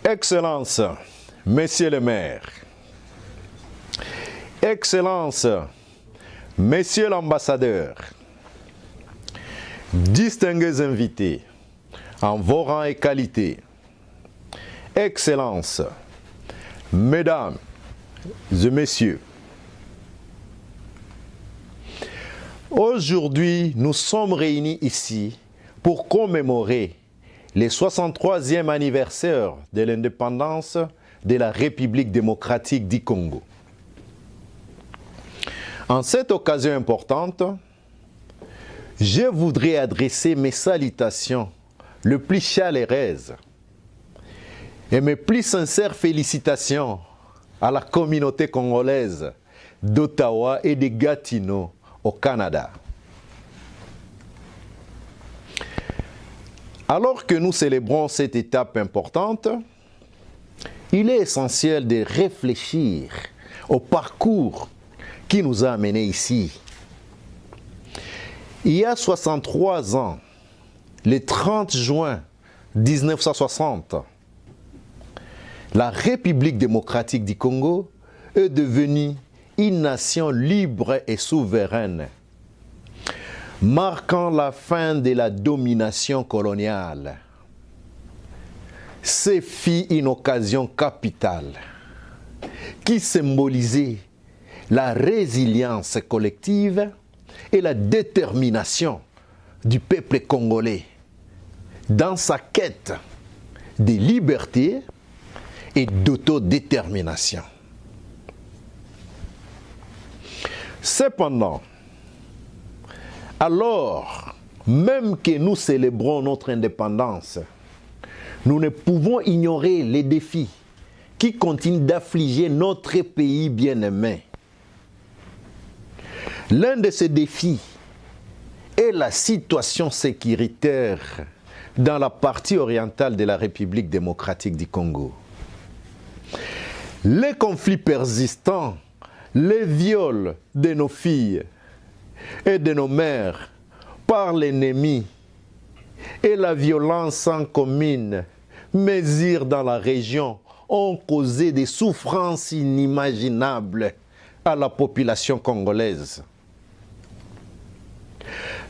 Excellences, Messieurs les maires, Excellences, Messieurs l'ambassadeur, distingués invités, en vos rangs et qualités, Excellences, Mesdames et Messieurs, aujourd'hui, nous sommes réunis ici pour commémorer le 63e anniversaire de l'indépendance de la République démocratique du Congo. En cette occasion importante, je voudrais adresser mes salutations les plus chaleureuses et mes plus sincères félicitations à la communauté congolaise d'Ottawa et de Gatineau au Canada. Alors que nous célébrons cette étape importante, il est essentiel de réfléchir au parcours qui nous a amenés ici. Il y a 63 ans, le 30 juin 1960, la République démocratique du Congo est devenue une nation libre et souveraine, marquant la fin de la domination coloniale. Ce fut une occasion capitale qui symbolisait la résilience collective et la détermination du peuple congolais dans sa quête de liberté et d'autodétermination. Cependant, alors même que nous célébrons notre indépendance, nous ne pouvons ignorer les défis qui continuent d'affliger notre pays bien-aimé. L'un de ces défis est la situation sécuritaire dans la partie orientale de la République démocratique du Congo. Les conflits persistants, les viols de nos filles et de nos mères par l'ennemi et la violence sans commune mesure dans la région ont causé des souffrances inimaginables à la population congolaise.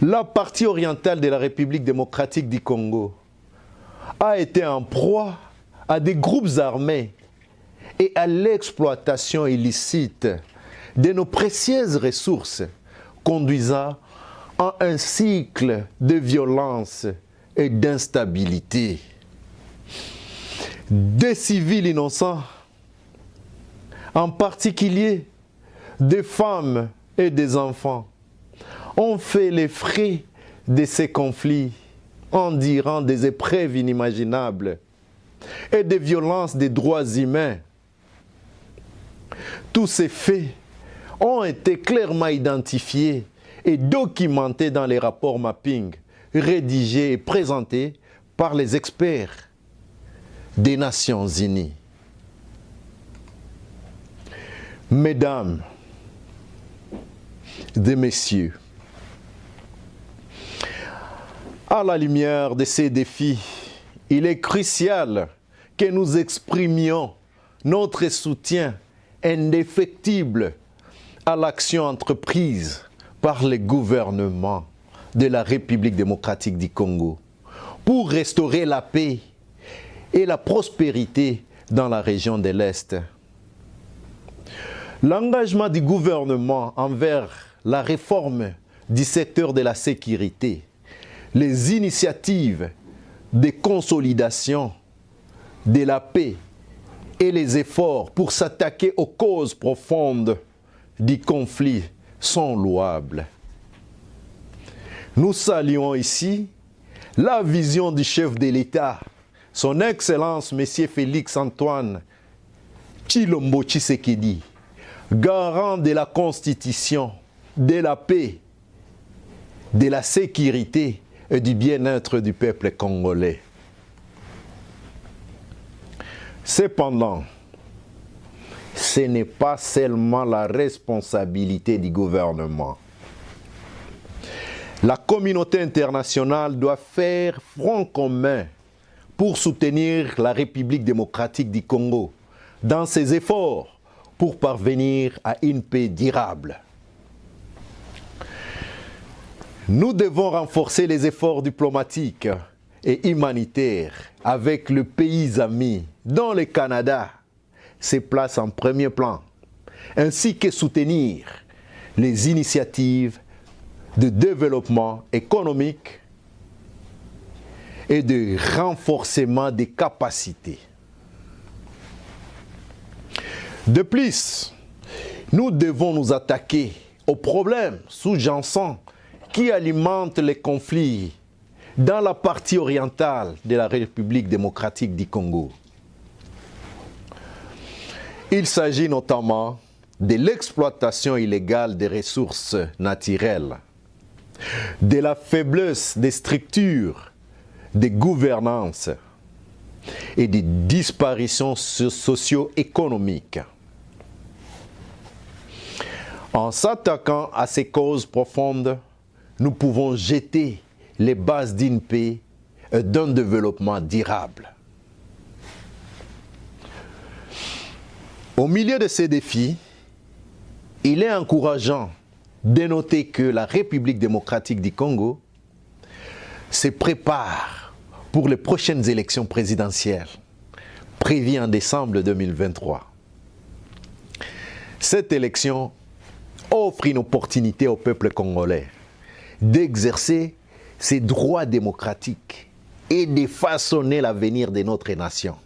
La partie orientale de la République démocratique du Congo a été en proie à des groupes armés et à l'exploitation illicite de nos précieuses ressources, conduisant à un cycle de violence et d'instabilité. Des civils innocents, en particulier des femmes et des enfants, ont fait les frais de ces conflits, endurant des épreuves inimaginables et des violences des droits humains. Tous ces faits ont été clairement identifiés et documentés dans les rapports mapping rédigés et présentés par les experts des Nations Unies. Mesdames et messieurs, à la lumière de ces défis, il est crucial que nous exprimions notre soutien indéfectible à l'action entreprise par le gouvernement de la République démocratique du Congo pour restaurer la paix et la prospérité dans la région de l'Est. L'engagement du gouvernement envers la réforme du secteur de la sécurité, les initiatives de consolidation de la paix et les efforts pour s'attaquer aux causes profondes du conflit sont louables. Nous saluons ici la vision du chef de l'État, son Excellence M. Félix-Antoine Tshilombo Tshisekedi, garant de la Constitution, de la paix, de la sécurité et du bien-être du peuple congolais. Cependant, ce n'est pas seulement la responsabilité du gouvernement. La communauté internationale doit faire front commun pour soutenir la République démocratique du Congo dans ses efforts pour parvenir à une paix durable. Nous devons renforcer les efforts diplomatiques et humanitaires avec le pays ami dont le Canada se place en premier plan, ainsi que soutenir les initiatives de développement économique et de renforcement des capacités. De plus, nous devons nous attaquer aux problèmes sous-jacents qui alimentent les conflits dans la partie orientale de la République démocratique du Congo. Il s'agit notamment de l'exploitation illégale des ressources naturelles, de la faiblesse des structures de gouvernance et des disparitions socio-économiques. En s'attaquant à ces causes profondes, nous pouvons jeter les bases d'une paix et d'un développement durable. Au milieu de ces défis, il est encourageant de noter que la République démocratique du Congo se prépare pour les prochaines élections présidentielles prévues en décembre 2023. Cette élection offre une opportunité au peuple congolais d'exercer ses droits démocratiques et de façonner l'avenir de notre nation.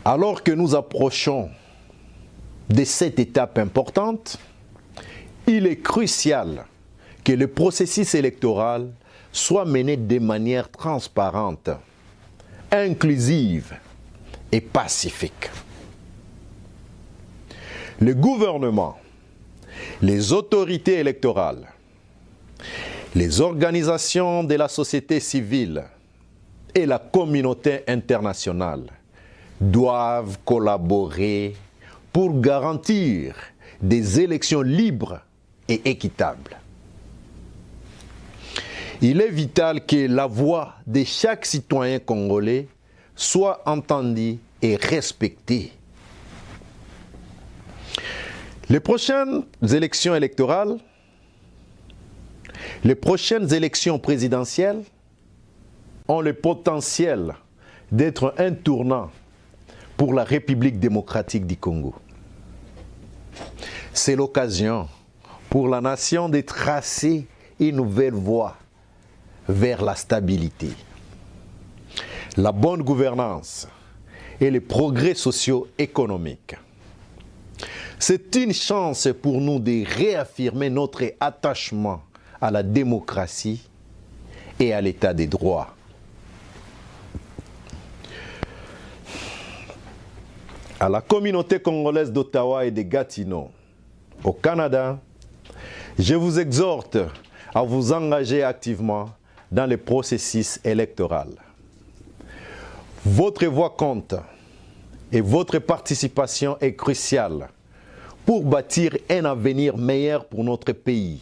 Alors que nous approchons de cette étape importante, il est crucial que le processus électoral soit mené de manière transparente, inclusive et pacifique. Le gouvernement, les autorités électorales, les organisations de la société civile et la communauté internationale doivent collaborer pour garantir des élections libres et équitables. Il est vital que la voix de chaque citoyen congolais soit entendue et respectée. Les prochaines élections électorales, les prochaines élections présidentielles ont le potentiel d'être un tournant pour la République démocratique du Congo. C'est l'occasion pour la nation de tracer une nouvelle voie vers la stabilité, la bonne gouvernance et les progrès socio-économiques. C'est une chance pour nous de réaffirmer notre attachement à la démocratie et à l'état des droits. À la communauté congolaise d'Ottawa et de Gatineau, au Canada, je vous exhorte à vous engager activement dans le processus électoral. Votre voix compte et votre participation est cruciale pour bâtir un avenir meilleur pour notre pays.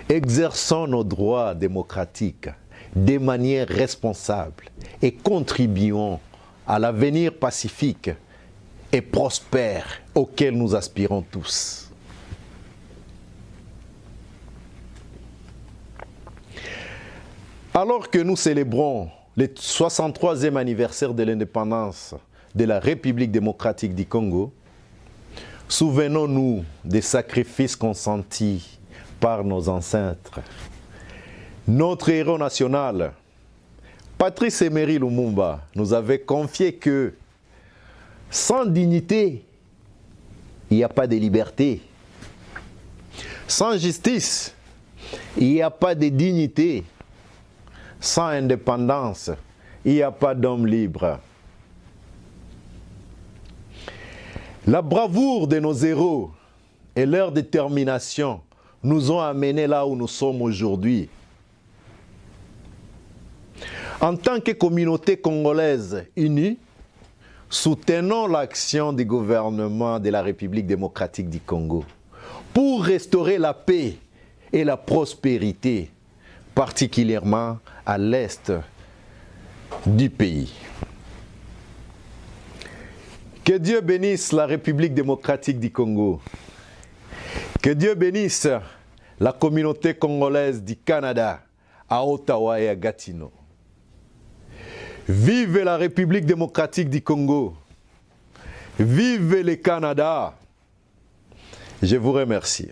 Exerçons nos droits démocratiques de manière responsable et contribuons à l'avenir pacifique et prospère auquel nous aspirons tous. Alors que nous célébrons le 63e anniversaire de l'indépendance de la République démocratique du Congo, souvenons-nous des sacrifices consentis par nos ancêtres. Notre héros national, Patrice Emery Lumumba, nous avait confié que sans dignité, il n'y a pas de liberté. Sans justice, il n'y a pas de dignité. Sans indépendance, il n'y a pas d'homme libre. La bravoure de nos héros et leur détermination nous ont amenés là où nous sommes aujourd'hui. En tant que communauté congolaise unie, soutenons l'action du gouvernement de la République démocratique du Congo pour restaurer la paix et la prospérité particulièrement à l'est du pays. Que Dieu bénisse la République démocratique du Congo. Que Dieu bénisse la communauté congolaise du Canada, à Ottawa et à Gatineau. Vive la République démocratique du Congo. Vive le Canada. Je vous remercie.